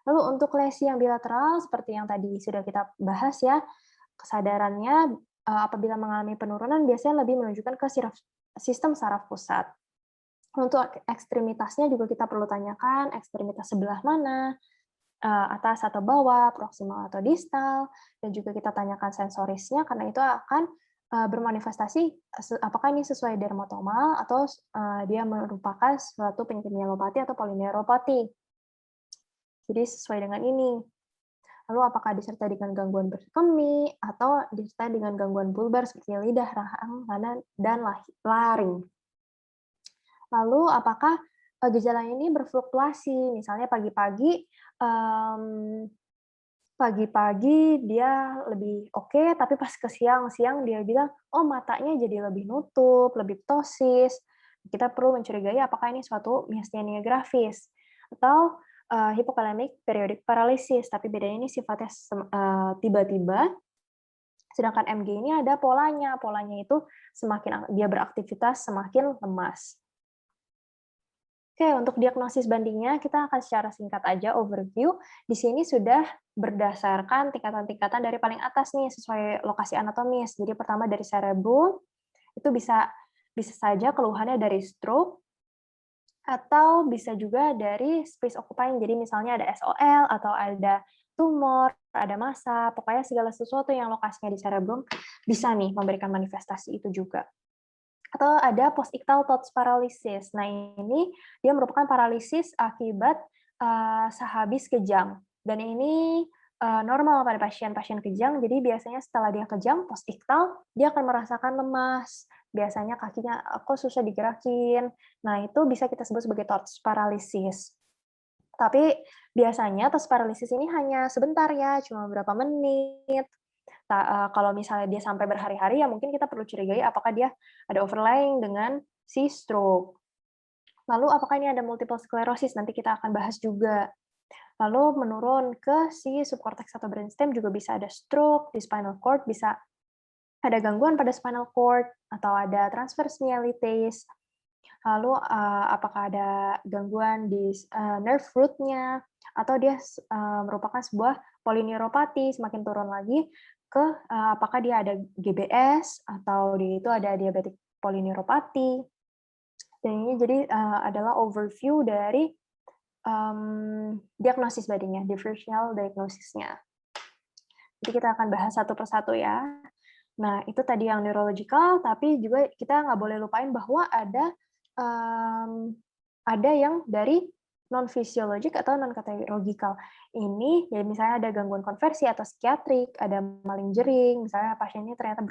Lalu untuk lesi yang bilateral seperti yang tadi sudah kita bahas ya, kesadarannya apabila mengalami penurunan biasanya lebih menunjukkan ke sistem saraf pusat. Untuk ekstremitasnya juga kita perlu tanyakan ekstremitas sebelah mana, atas atau bawah, proksimal atau distal, dan juga kita tanyakan sensorisnya karena itu akan bermanifestasi apakah ini sesuai dermatomal atau dia merupakan suatu penyakit myelopati atau polineuropati. Jadi sesuai dengan ini. Lalu apakah disertai dengan gangguan berkemi atau disertai dengan gangguan bulbar seperti lidah, rahang, dan laring. Lalu apakah gejala ini berfluktuasi? Misalnya pagi-pagi dia lebih oke, tapi pas ke siang-siang dia bilang, "Oh, matanya jadi lebih nutup, lebih ptosis." Kita perlu mencurigai apakah ini suatu miastenia gravis atau hypokalemic periodic paralysis, tapi bedanya ini sifatnya tiba-tiba, sedangkan MG ini ada polanya. Polanya itu semakin dia beraktivitas, semakin lemas. Oke, untuk diagnosis bandingnya, kita akan secara singkat aja overview. Di sini sudah berdasarkan tingkatan-tingkatan dari paling atas nih, sesuai lokasi anatomis. Jadi pertama dari cerebrum, itu bisa bisa saja keluhannya dari stroke, atau bisa juga dari space occupying. Jadi misalnya ada SOL, atau ada tumor, ada massa, pokoknya segala sesuatu yang lokasinya di cerebrum bisa nih memberikan manifestasi itu juga. Atau ada post-ictal thoughts paralysis. Nah, ini dia merupakan paralisis akibat sehabis kejang. Dan ini normal pada pasien-pasien kejang. Jadi biasanya setelah dia kejang post-ictal, dia akan merasakan lemas. Biasanya kakinya kok susah digerakin. Nah, itu bisa kita sebut sebagai thoughts paralysis. Tapi biasanya thoughts paralysis ini hanya sebentar ya, cuma beberapa menit. Kalau misalnya dia sampai berhari-hari, ya mungkin kita perlu curigai apakah dia ada overlaying dengan si stroke. Lalu apakah ini ada multiple sclerosis, nanti kita akan bahas juga. Lalu menurun ke si subcortex atau brainstem juga bisa ada stroke, di spinal cord bisa ada gangguan pada spinal cord, atau ada transverse myelitis. Lalu apakah ada gangguan di nerve root-nya, atau dia merupakan sebuah polineuropati, semakin turun lagi ke apakah dia ada GBS, atau dia itu ada diabetic polineuropati. Dan ini jadi adalah overview dari diagnosis bandingnya, differential diagnosisnya. Jadi kita akan bahas satu persatu ya. Nah, itu tadi yang neurological, tapi juga kita nggak boleh lupain bahwa ada yang dari non-fisiologik atau non-kategorikal. Ini, ya misalnya ada gangguan konversi atau psikiatrik, ada maling jering, misalnya pasien ini ternyata hanya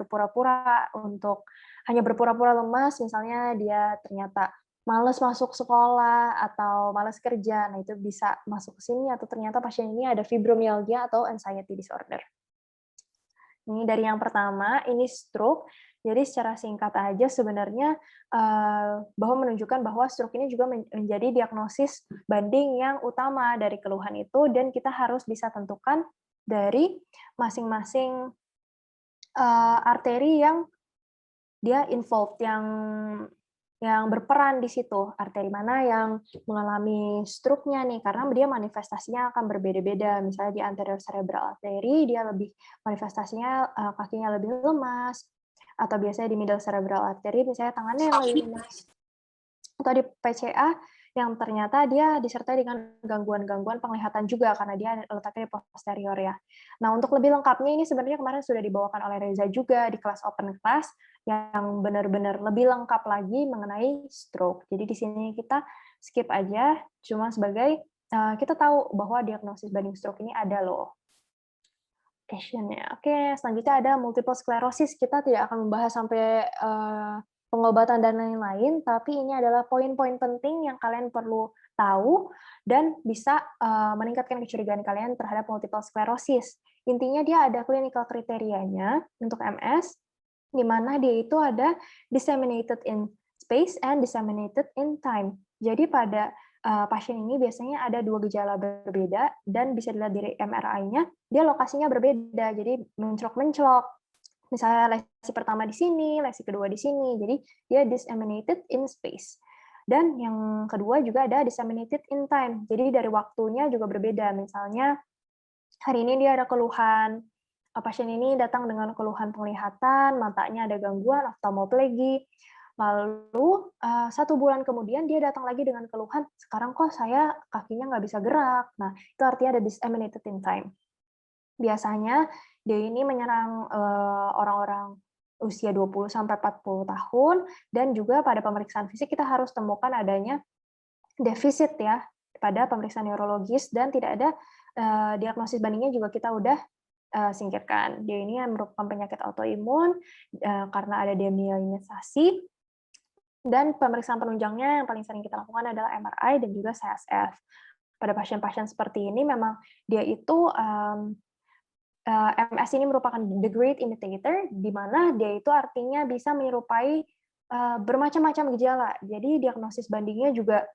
berpura-pura lemas, misalnya dia ternyata males masuk sekolah atau males kerja, nah itu bisa masuk ke sini, atau ternyata pasien ini ada fibromyalgia atau anxiety disorder. Ini dari yang pertama, ini stroke. Jadi secara singkat aja sebenarnya bahwa menunjukkan bahwa stroke ini juga menjadi diagnosis banding yang utama dari keluhan itu, dan kita harus bisa tentukan dari masing-masing arteri yang dia involved, yang berperan di situ, arteri mana yang mengalami stroke-nya nih, karena dia manifestasinya akan berbeda-beda. Misalnya di anterior cerebral artery, dia lebih manifestasinya kakinya lebih lemas, atau biasanya di middle cerebral artery, misalnya tangannya yang lebih lemas. Atau di PCA, yang ternyata dia disertai dengan gangguan-gangguan penglihatan juga, karena dia letaknya di posterior ya. Nah, untuk lebih lengkapnya ini sebenarnya kemarin sudah dibawakan oleh Reza juga di kelas open class, yang benar-benar lebih lengkap lagi mengenai stroke. Jadi di sini kita skip aja, cuma sebagai kita tahu bahwa diagnosis banding stroke ini ada loh. Questionnya. Oke, selanjutnya ada multiple sclerosis. Kita tidak akan membahas sampai pengobatan dan lain-lain, tapi ini adalah poin-poin penting yang kalian perlu tahu dan bisa meningkatkan kecurigaan kalian terhadap multiple sclerosis. Intinya dia ada clinical kriterianya untuk MS, di mana dia itu ada disseminated in space and disseminated in time. Jadi pada pasien ini biasanya ada 2 gejala berbeda, dan bisa dilihat dari MRI-nya, dia lokasinya berbeda, jadi menclok-menclok. Misalnya lesi pertama di sini, lesi kedua di sini, jadi dia disseminated in space. Dan yang kedua juga ada disseminated in time. Jadi dari waktunya juga berbeda. Misalnya hari ini dia ada keluhan, pasien ini datang dengan keluhan penglihatan, matanya ada gangguan, oftalmoplegi. Lalu, 1 bulan kemudian dia datang lagi dengan keluhan, "Sekarang kok saya kakinya nggak bisa gerak." Nah, itu artinya ada disseminated in time. Biasanya dia ini menyerang, orang-orang usia 20 sampai 40 tahun, dan juga pada pemeriksaan fisik kita harus temukan adanya defisit ya, pada pemeriksaan neurologis dan tidak ada, diagnosis bandingnya juga kita udah, singkirkan. Dia ini yang merupakan penyakit autoimun, karena ada demyelinisasi, dan pemeriksaan penunjangnya yang paling sering kita lakukan adalah MRI dan juga CSF. Pada pasien-pasien seperti ini memang dia itu, MS ini merupakan the great imitator, di mana dia itu artinya bisa menyerupai, bermacam-macam gejala. Jadi diagnosis bandingnya juga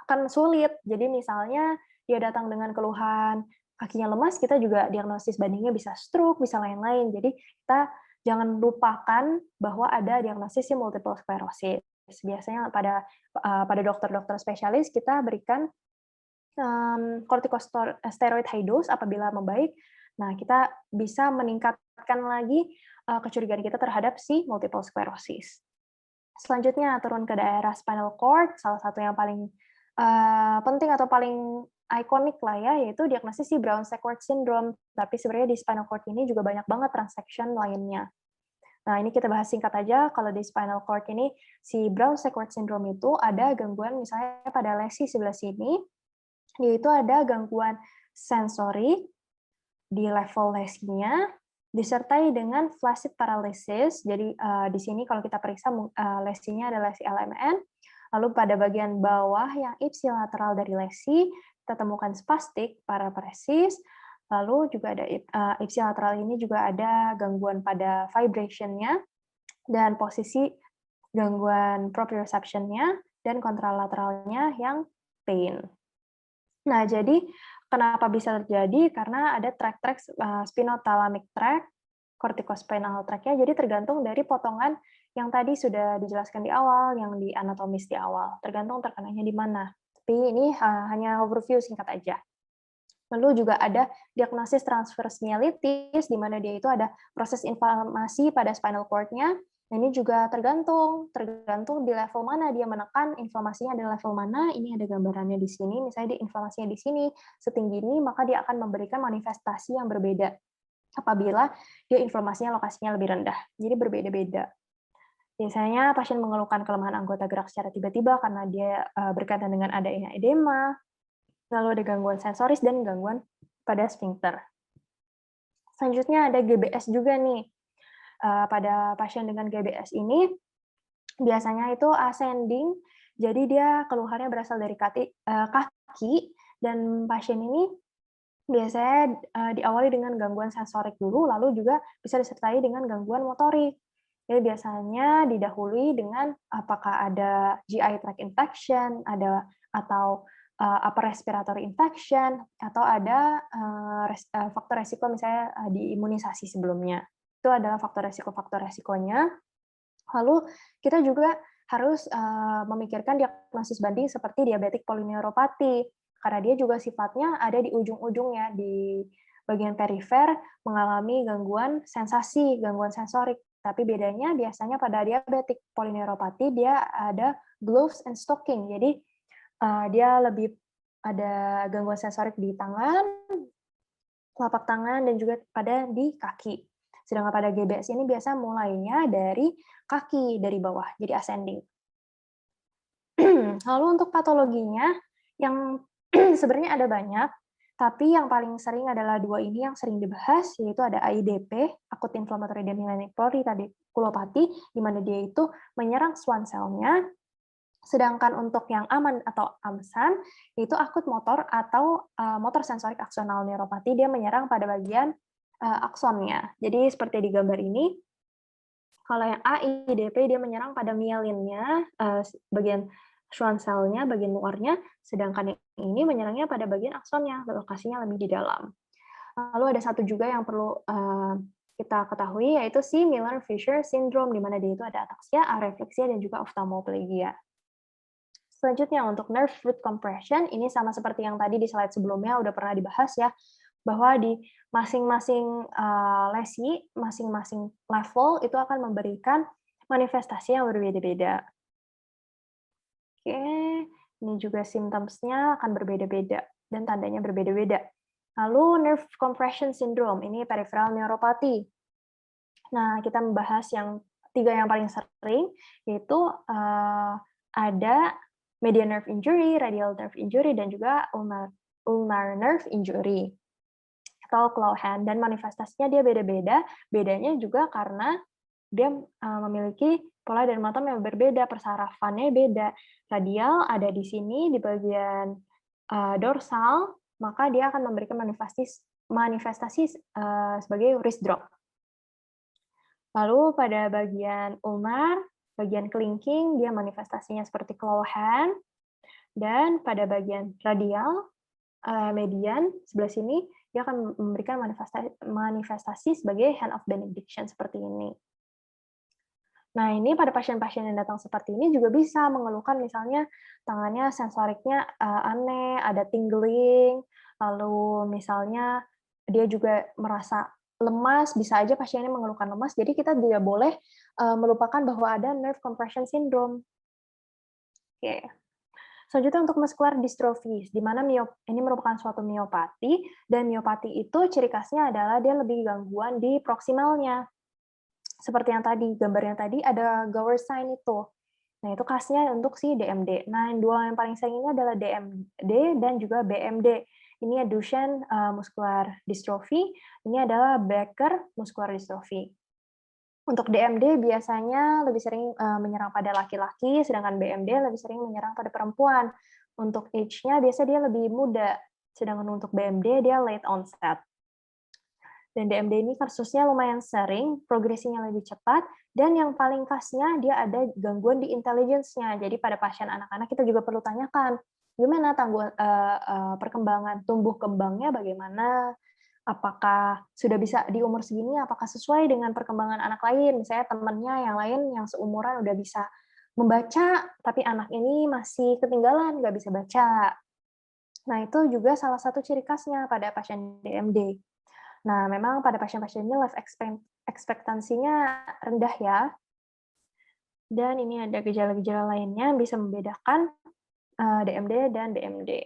akan sulit. Jadi misalnya dia datang dengan keluhan kakinya lemas, kita juga diagnosis bandingnya bisa stroke, bisa lain-lain. Jadi kita jangan lupakan bahwa ada diagnosis multiple sclerosis. Biasanya pada dokter-dokter spesialis kita berikan corticosteroid high dose apabila membaik. Nah, kita bisa meningkatkan lagi kecurigaan kita terhadap si multiple sclerosis. Selanjutnya turun ke daerah spinal cord, salah satu yang paling penting atau paling ikonik lah ya, yaitu diagnosis si Brown-Sequard syndrome. Tapi sebenarnya di spinal cord ini juga banyak banget transaction lainnya. Nah, ini kita bahas singkat aja. Kalau di spinal cord ini, si Brown-Sequard syndrome itu ada gangguan misalnya pada lesi sebelah sini, yaitu ada gangguan sensori di level lesinya, disertai dengan flaccid paralysis. Jadi, di sini kalau kita periksa lesinya adalah lesi LMN, lalu pada bagian bawah yang ipsilateral dari lesi, kita temukan spastik paraparesis, lalu juga ada ipsilateral ini juga ada gangguan pada vibration-nya, dan posisi gangguan proprioception-nya, dan kontralateralnya yang pain. Nah, jadi kenapa bisa terjadi? Karena ada track-track spinothalamic tract, corticospinal tract-nya, jadi tergantung dari potongan yang tadi sudah dijelaskan di awal, yang di anatomis di awal, tergantung terkenanya di mana. Tapi ini hanya overview singkat aja. Lalu juga ada diagnosis transverse myelitis, di mana dia itu ada proses inflamasi pada spinal cord-nya. Nah, ini juga tergantung di level mana dia menekan, inflamasinya ada level mana, ini ada gambarannya di sini, misalnya inflamasinya di sini, setinggi ini, maka dia akan memberikan manifestasi yang berbeda apabila dia inflamasinya lokasinya lebih rendah. Jadi berbeda-beda. Biasanya pasien mengeluhkan kelemahan anggota gerak secara tiba-tiba karena dia berkaitan dengan adanya edema, lalu ada gangguan sensoris dan gangguan pada sphincter. Selanjutnya ada GBS juga nih. Pada pasien dengan GBS ini, biasanya itu ascending, jadi dia keluhannya berasal dari kaki, dan pasien ini biasanya diawali dengan gangguan sensorik dulu, lalu juga bisa disertai dengan gangguan motorik. Jadi biasanya didahului dengan apakah ada GI tract infection, atau upper respiratory infection, atau ada faktor resiko misalnya di imunisasi sebelumnya. Itu adalah faktor resikonya. Lalu kita juga harus memikirkan diagnosis banding seperti diabetik polineuropati, karena dia juga sifatnya ada di ujung-ujungnya, di bagian perifer mengalami gangguan sensasi, gangguan sensorik. Tapi bedanya biasanya pada diabetik polineuropati dia ada gloves and stocking, jadi dia lebih ada gangguan sensorik di tangan, telapak tangan, dan juga di kaki. Sedangkan pada GBS ini biasa mulainya dari kaki, dari bawah, jadi ascending. Lalu untuk patologinya, yang sebenarnya ada banyak, tapi yang paling sering adalah 2 ini yang sering dibahas, yaitu ada AIDP, Acute Inflammatory Demyelinating Polyradiculopathy, di mana dia itu menyerang Schwann cell-nya. Sedangkan untuk yang aman atau AMSAN, itu akut motor atau motor sensorik aksonal neuropati, dia menyerang pada bagian aksonnya. Jadi seperti di gambar ini, kalau yang AIDP dia menyerang pada mielinnya, bagian Schwann cell-nya, bagian luarnya, sedangkan yang ini menyerangnya pada bagian aksonnya, lokasinya lebih di dalam. Lalu ada satu juga yang perlu kita ketahui, yaitu si Miller-Fisher syndrome, di mana dia itu ada ataksia, arefleksia, dan juga oftalmoplegia. Selanjutnya untuk nerve root compression, ini sama seperti yang tadi di slide sebelumnya udah pernah dibahas ya, bahwa di masing-masing lesi, masing-masing level itu akan memberikan manifestasi yang berbeda-beda. Oke, ini juga symptoms-nya akan berbeda-beda dan tandanya berbeda-beda. Lalu nerve compression syndrome, ini peripheral neuropathy. Nah, kita membahas yang 3 yang paling sering, yaitu ada median nerve injury, radial nerve injury, dan juga ulnar nerve injury atau claw hand, dan manifestasinya dia beda-beda. Bedanya juga karena dia memiliki pola dan momentum yang berbeda, persarafannya beda. Radial ada di sini di bagian dorsal, maka dia akan memberikan manifestasi sebagai wrist drop. Lalu pada bagian ulnar, bagian kelingking, dia manifestasinya seperti claw hand, dan pada bagian radial, median sebelah sini, dia akan memberikan manifestasi sebagai hand of benediction seperti ini. Nah, ini pada pasien-pasien yang datang seperti ini juga bisa mengeluhkan misalnya tangannya sensoriknya aneh, ada tingling, lalu misalnya dia juga merasa lemas, bisa aja pasiennya mengeluhkan lemas, jadi kita tidak boleh melupakan bahwa ada nerve compression syndrome. Oke. Selanjutnya untuk muscular dystrophy, di mana ini merupakan suatu miopati, dan miopati itu ciri khasnya adalah dia lebih gangguan di proksimalnya. Seperti yang tadi, gambarnya tadi ada Gower sign itu. Nah, itu khasnya untuk si DMD. Nah, yang paling sering ini adalah DMD dan juga BMD. Ini Duchenne muscular dystrophy, ini adalah Becker muscular dystrophy. Untuk DMD biasanya lebih sering menyerang pada laki-laki, sedangkan BMD lebih sering menyerang pada perempuan. Untuk age-nya biasanya dia lebih muda, sedangkan untuk BMD dia late onset. Dan DMD ini kasusnya lumayan sering, progresinya lebih cepat, dan yang paling khasnya dia ada gangguan di intelligence-nya. Jadi pada pasien anak-anak kita juga perlu tanyakan, gimana perkembangan tumbuh kembangnya bagaimana, apakah sudah bisa di umur segini, apakah sesuai dengan perkembangan anak lain, misalnya temannya yang lain yang seumuran udah bisa membaca, tapi anak ini masih ketinggalan, nggak bisa baca. Nah, itu juga salah satu ciri khasnya pada pasien DMD. Nah, memang pada pasien-pasien ini life expectancy-nya rendah ya, dan ini ada gejala-gejala lainnya yang bisa membedakan DMD dan BMD.